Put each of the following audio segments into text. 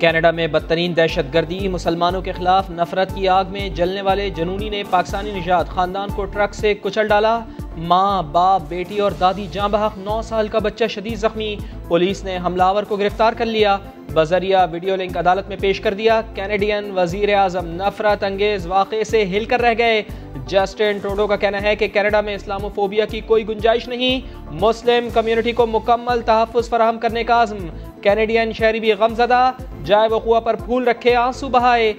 Canada में बदतरीन दहशतगर्दी, मुसलमानों के खिलाफ नफरत की आग में जलने वाले जनूनी ने पाकिस्तानी निजात खानदान को ट्रक से कुचल डाला। माँ, बाप, बेटी और दादी जाँ बहक, 9 साल का बच्चा शदीद जख्मी। पुलिस ने हमलावर को गिरफ्तार कर लिया, बजरिया वीडियो लिंक अदालत में पेश कर दिया। कैनेडियन वजीर आजम नफरत अंगेज वाक़े से हिलकर रह गए। जस्टिन ट्रूडो का कहना है कि कनाडा में इस्लामोफोबिया की कोई गुंजाइश नहीं, मुस्लिम कम्युनिटी को मुकम्मल तहफ़्फ़ुज़ फराहम करने का आज़म। कैनेडियन शहरी भी गमज़दा, जाए वक़ुआ पर फूल रखे आंसू बहाए।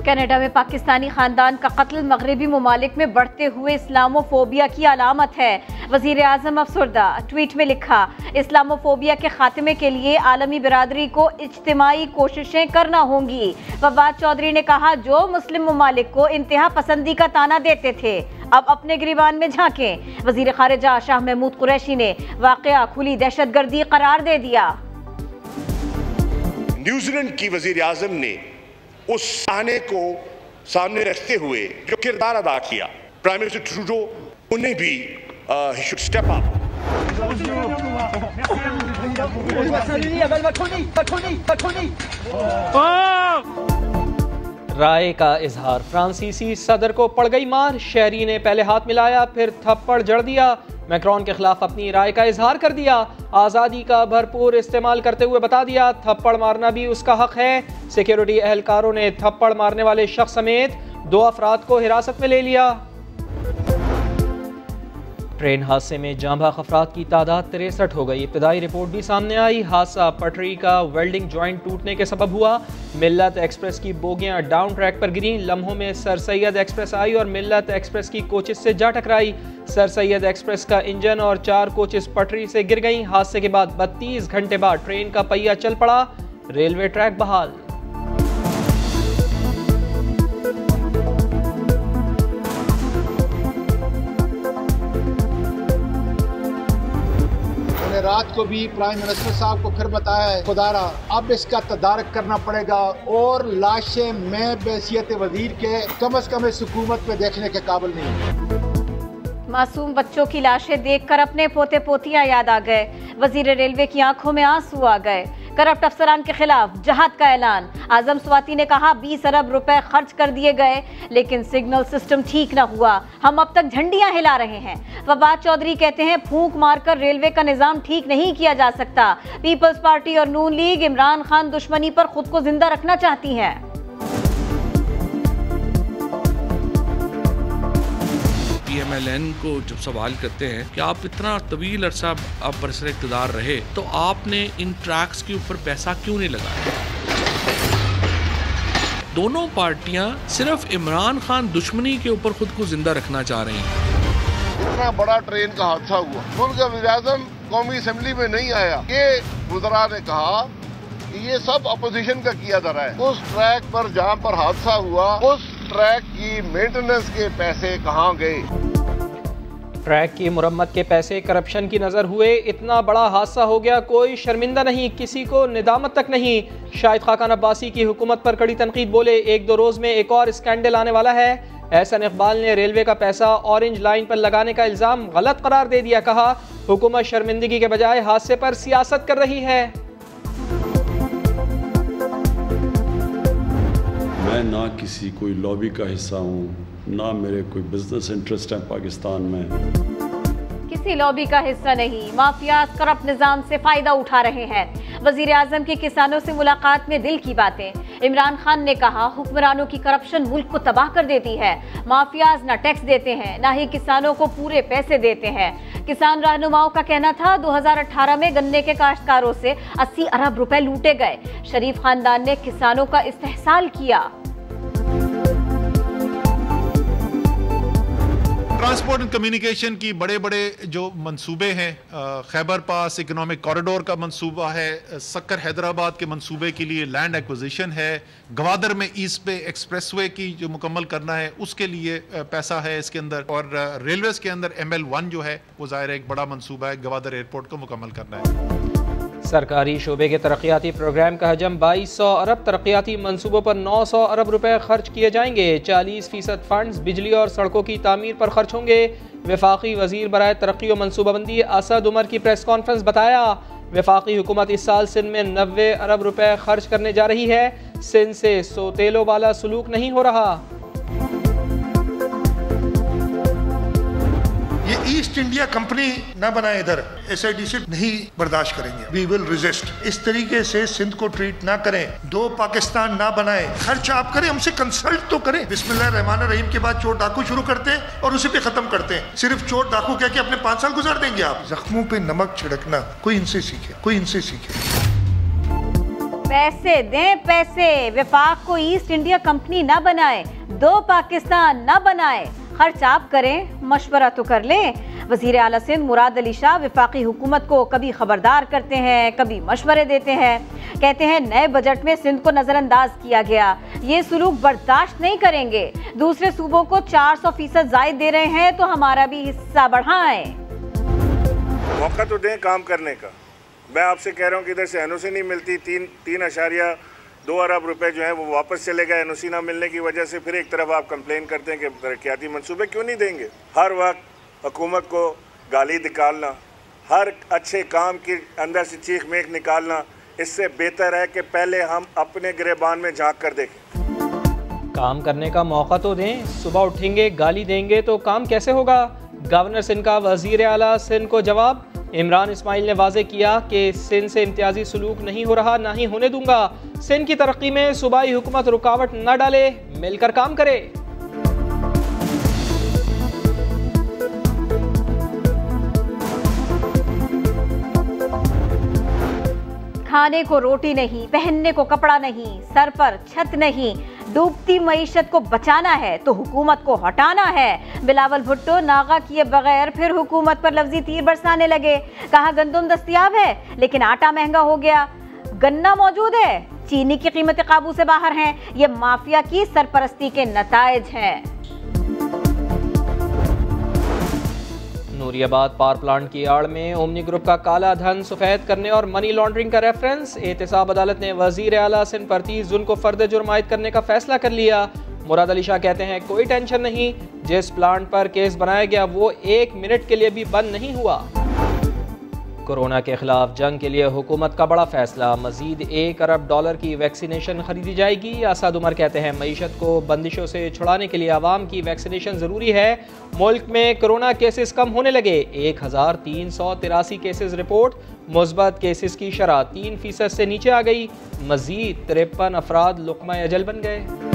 कनाडा में पाकिस्तानी खानदान का कत्ल मगरबी ममालिक में बढ़ते हुए इस्लामोफोबिया की अलामत है। वजीर आजम अफसरदा, ट्वीट में लिखा, इस्लामोफोबिया के खात्मे के लिए आलमी बिरादरी को इज्तिमाई कोशिशें करना होंगी। फवाद चौधरी ने कहा, जो मुस्लिम ममालिक को इंतहा पसंदी का ताना देते थे अब अपने गिरबान में झांकें। वजीर खारिजा शाह महमूद कुरैशी ने वाक़या खुली दहशतगर्दी करार दे दिया। न्यूजीलैंड की वजीर आजम ने उस साने को सामने रखते हुए जो किरदार अदा किया, प्राइम मिनिस्टर ट्रूडो, उन्हें भी he should step up. राय का इजहार, फ्रांसीसी सदर को पड़ गई मार, शहरी ने पहले हाथ मिलाया फिर थप्पड़ जड़ दिया। मैक्रोन के खिलाफ अपनी राय का इजहार कर दिया, आज़ादी का भरपूर इस्तेमाल करते हुए बता दिया थप्पड़ मारना भी उसका हक है। सिक्योरिटी एहलकारों ने थप्पड़ मारने वाले शख्स समेत 2 अफराद को हिरासत में ले लिया। ट्रेन हादसे में जाँ-बहक अफराद की तादाद 63 हो गई। इब्तदाई रिपोर्ट भी सामने आई। हादसा पटरी का वेल्डिंग जॉइंट टूटने के सबब हुआ। मिल्लत एक्सप्रेस की बोगियां डाउन ट्रैक पर गिरी। लम्हों में सर सैयद एक्सप्रेस आई और मिल्लत एक्सप्रेस की कोचेस से जा टकराई। सर सैयद एक्सप्रेस का इंजन और 4 कोचेस पटरी से गिर गईं। हादसे के बाद 32 घंटे बाद ट्रेन का पहिया चल पड़ा। रेलवे ट्रैक बहाल। रात को भी प्राइम मिनिस्टर साहब को फिर बताया है, खुदारा अब इसका तदारक करना पड़ेगा और लाशें मैं बहैसियत वजीर के कम से कम इस हुकूमत में देखने के काबिल नहीं। मासूम बच्चों की लाशें देखकर अपने पोते पोतियां याद आ गए। वजीर रेलवे की आंखों में आंसू आ गए। करप्ट अफसरान के खिलाफ जहाद का ऐलान। आजम स्वाति ने कहा, 20 अरब रुपए खर्च कर दिए गए लेकिन सिग्नल सिस्टम ठीक न हुआ, हम अब तक झंडियां हिला रहे हैं। फवाद चौधरी कहते हैं, फूंक मारकर रेलवे का निजाम ठीक नहीं किया जा सकता। पीपल्स पार्टी और नून लीग इमरान खान दुश्मनी पर खुद को जिंदा रखना चाहती हैं। PMLN को जब सवाल करते हैं कि आप इतना तवील अरसा आप बरसर इक़्तिदार रहे तो आपने इन ट्रैक्स के ऊपर पैसा क्यों नहीं लगाया? दोनों पार्टियां सिर्फ इमरान खान दुश्मनी के ऊपर खुद को जिंदा रखना चाह रही हैं। इतना बड़ा ट्रेन का हादसा हुआ, मुल्क का वज़ीर-ए-आज़म कौमी असेंबली में नहीं आया। ये वज़रा ने कहा कि ये सब अपोजिशन का किया जा रहा है। उस ट्रैक पर जहाँ पर हादसा हुआ, उस ट्रैक की मेंटेनेंस के पैसे कहाँ गए? ट्रैक की मुरम्मत के पैसे करप्शन की नजर हुए। इतना बड़ा हादसा हो गया, कोई शर्मिंदा नहीं, किसी को निदामत तक नहीं। शाहिद खाकान अब्बासी की हुकूमत पर कड़ी तनकीद, बोले 1-2 रोज में एक और स्कैंडल आने वाला है। एहसन इकबाल ने रेलवे का पैसा ऑरेंज लाइन पर लगाने का इल्जाम गलत करार दे दिया। कहा, हुकूमत शर्मिंदगी के बजाय हादसे पर सियासत कर रही है। मैं ना किसी कोई लॉबी का हिस्सा हूँ, ना मेरे कोई बिजनेस इंटरेस्ट है पाकिस्तान में। किसी लॉबी का हिस्सा नहीं, माफिया करप्ट निजाम से फायदा उठा रहे हैं। वजीर आजम की किसानों से मुलाकात में दिल की बातें। इमरान खान ने कहा, हुक्मरानों की करप्शन मुल्क को तबाह कर देती है। माफियाज न टैक्स देते हैं, न ही किसानों को पूरे पैसे देते हैं। किसान रहनुमाओं का कहना था 2018 में गन्ने के काश्तकारों से 80 अरब रुपए लूटे गए। शरीफ खानदान ने किसानों का इस्तेहसाल किया। ट्रांसपोर्ट एंड कम्युनिकेशन की बड़े बड़े जो मंसूबे हैं, खैबर पास इकोनॉमिक कॉरिडोर का मंसूबा है, सक्कर हैदराबाद के मंसूबे के लिए लैंड एक्विजिशन है, गवादर में ईस्ट पे एक्सप्रेसवे की जो मुकम्मल करना है उसके लिए पैसा है इसके अंदर, और रेलवेज के अंदर ML1 जो है वो ज़ाहिर है एक बड़ा मंसूबा है, गवादर एयरपोर्ट को मुकम्मल करना है। सरकारी शोबे के तरक्याती प्रोग्राम का हजम 2200 अरब, तरक्याती मंसूबों पर 900 अरब रुपए खर्च किए जाएंगे। 40% फंड्स बिजली और सड़कों की तामीर पर खर्च होंगे। वफाकी वजीर बराए तरक्की और मनसूबाबंदी असद उमर की प्रेस कॉन्फ्रेंस, बताया वफाकी हुकूमत इस साल सिंध में 90 अरब रुपए खर्च करने जा रही है। सिंध से सोतेलों वाला सलूक नहीं हो रहा। ये ईस्ट इंडिया कंपनी ना बनाए इधर, SIDC नहीं बर्दाश्त करेंगे। We will resist. इस तरीके से सिंध को ट्रीट ना करें, दो पाकिस्तान ना बनाए। खर्च आप करें, हमसे कंसल्ट तो करें। बिस्मिल्लाहिर्रहमानिर्रहीम के बाद चोर डाकू शुरू करते हैं और उसी पे खत्म करते हैं। सिर्फ चोर डाकू कह के अपने 5 साल गुजार देंगे आप। जख्मों पे नमक छिड़कना कोई इनसे सीखे, कोई इनसे सीखे। पैसे दें पैसे, वफाक को ईस्ट इंडिया कंपनी ना बनाए, दो पाकिस्तान ना बनाए। खर्च आप करें, मशवरा तो कर लें। वजीर आला सिंध मुराद अली शाह वफाकी हुकूमत को कभी खबरदार करते हैं, कभी मशवरे देते हैं। कहते हैं नए बजट में सिंध को नजरअंदाज किया गया, ये सलूक बर्दाश्त नहीं करेंगे। दूसरे सूबों को 400% जायद दे रहे हैं तो हमारा भी हिस्सा बढ़ाएं। मौका तो दें काम करने का। मैं आपसे कह रहा हूँ कि इधर से NOC नहीं मिलती, 3.2 अरब रुपए जो है वो वापस चले गए NOC ना मिलने की वजह से। फिर एक तरफ आप कंप्लेन करते हैं कि तरक्याती मंसूबे क्यों नहीं देंगे। हर वक्त हुकूमत को गाली निकालना, हर अच्छे काम के अंदर से चीख मेख निकालना, इससे बेहतर है कि पहले हम अपने गिरेबान में झांक कर देखें। काम करने का मौका तो दें। सुबह उठेंगे गाली देंगे तो काम कैसे होगा। गवर्नर सिंध का वजीर आला सिंध को जवाब। इमरान इस्माइल ने वाजे किया कि सिंध से इम्तियाजी सलूक नहीं हो रहा, ना ही होने दूंगा। सिंध की तरक्की में सूबाई हुकूमत रुकावट न डाले, मिलकर काम करे। खाने को रोटी नहीं, पहनने को कपड़ा नहीं, सर पर छत नहीं। डूबती मईशत को बचाना है तो हुकूमत को हटाना है। बिलावल भुट्टो नागा किए बगैर फिर हुकूमत पर लफ्जी तीर बरसाने लगे। कहा गंदम दस्तयाब है लेकिन आटा महंगा हो गया। गन्ना मौजूद है, चीनी की कीमतें काबू से बाहर हैं। ये माफिया की सरपरस्ती के नतायज हैं। नूरियाबाद पावर प्लांट की आड़ में ओमनी ग्रुप का काला धन सफेद करने और मनी लॉन्ड्रिंग का रेफरेंस। एहतसाब अदालत ने वजीर आला सिंध पर 30 जून को फर्द जुर्म आयद करने का फैसला कर लिया। मुराद अली शाह कहते हैं कोई टेंशन नहीं, जिस प्लांट पर केस बनाया गया वो 1 मिनट के लिए भी बंद नहीं हुआ। कोरोना के खिलाफ जंग के लिए हुकूमत का बड़ा फैसला, मजीद $1 अरब की वैक्सीनेशन खरीदी जाएगी। आसाद उमर कहते हैं मईशत को बंदिशों से छुड़ाने के लिए आवाम की वैक्सीनेशन ज़रूरी है। मुल्क में कोरोना केसेस कम होने लगे, 1383 केसेस रिपोर्ट। मुस्बत केसेस की शरह 3% से नीचे आ गई। मजीद 53 अफराद लुक़मा अजल बन गए।